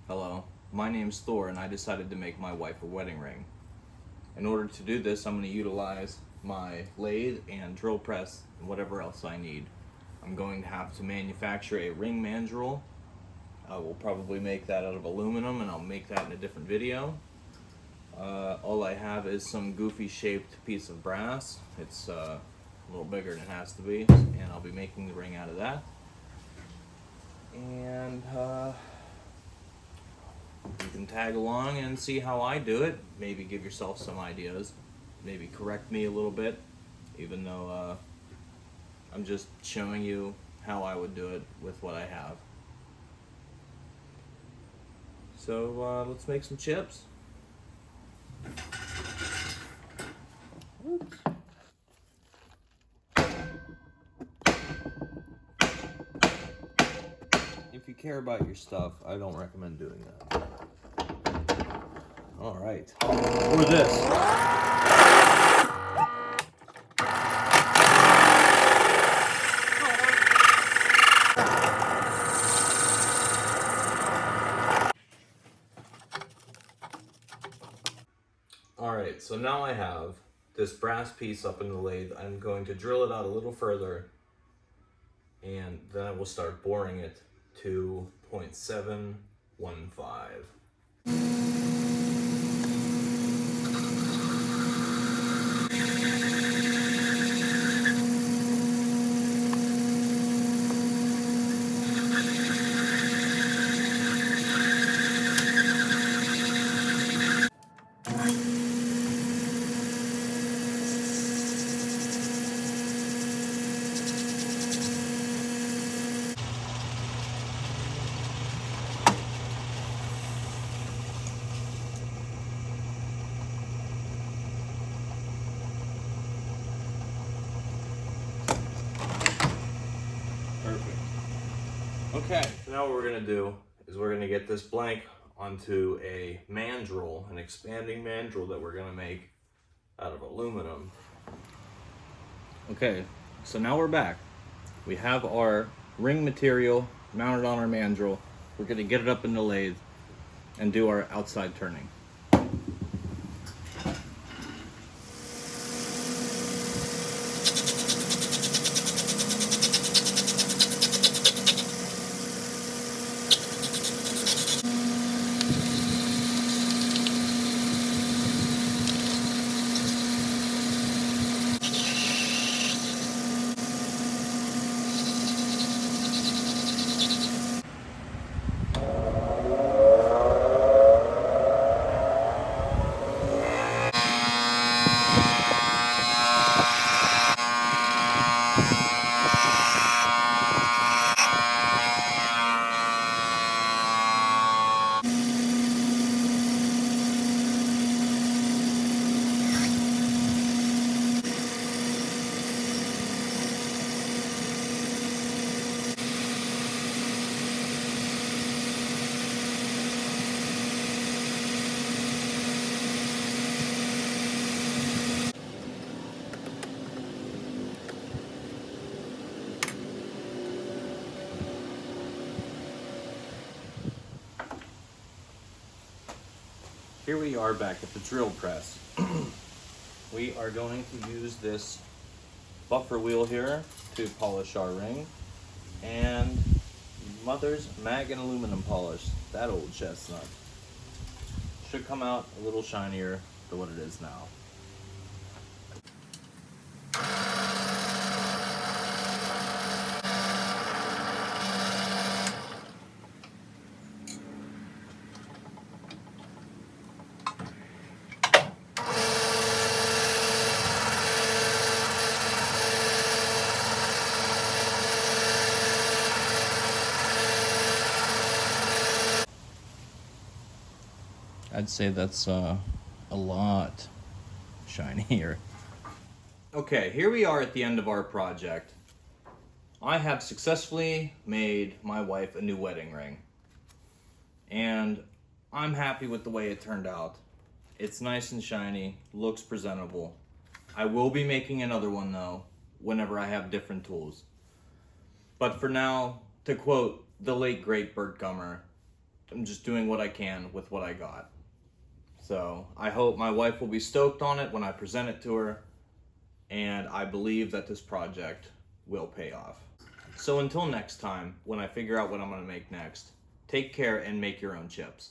Hello, my name's Thor and I decided to make my wife a wedding ring. In order to do this, I'm going to utilize my lathe and drill press and whatever else I need. I'm going to have to manufacture a ring mandrel. I will probably make that out of aluminum and I'll make that in a different video. All I have is some goofy shaped piece of brass. It's a little bigger than it has to be, and I'll be making the ring out of that. And you can tag along and see how I do it. Maybe give yourself some ideas. Maybe correct me a little bit, even though I'm just showing you how I would do it with what I have. So let's make some chips. Oops. If you care about your stuff, I don't recommend doing that. All right. Or this. Alright, so now I have this brass piece up in the lathe. I'm going to drill it out a little further and then I will start boring it to 0.715. Perfect. Okay, so now what we're going to do is we're going to get this blank onto a mandrel, an expanding mandrel that we're going to make out of aluminum. Okay, so now we're back. We have our ring material mounted on our mandrel. We're going to get it up in the lathe and do our outside turning. Here we are back at the drill press. We are going to use this buffer wheel here to polish our ring, and Mother's mag and aluminum polish, that old chestnut. Should come out a little shinier than what it is now. I'd say that's a lot shinier. Okay, here we are at the end of our project. I have successfully made my wife a new wedding ring. And I'm happy with the way it turned out. It's nice and shiny, looks presentable. I will be making another one though, whenever I have different tools. But for now, to quote the late great Burt Gummer, I'm just doing what I can with what I got. So I hope my wife will be stoked on it when I present it to her, and I believe that this project will pay off. So until next time, when I figure out what I'm gonna make next, take care and make your own chips.